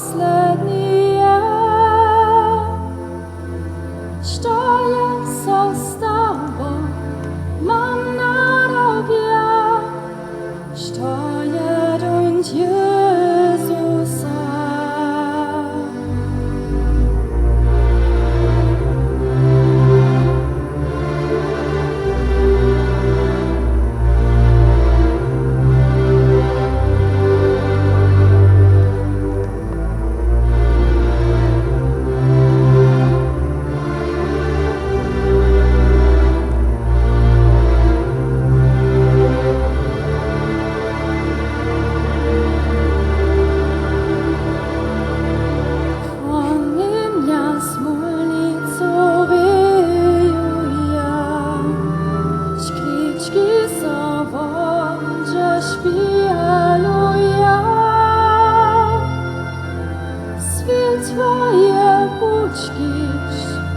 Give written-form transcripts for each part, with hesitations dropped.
последнее, что я с тобой mam na robię, что я дунь Jezusa. Twoje buczki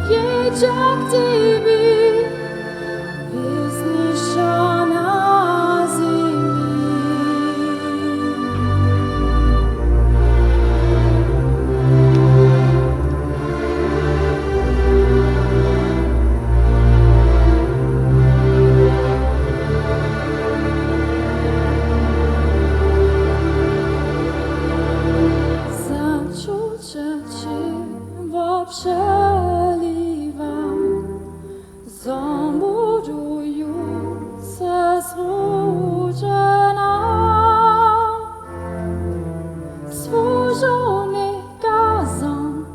wiedział Ciebie, wyzniszczona ziemi. Przeliwam, zamurujące złuże nam, złożony gazem.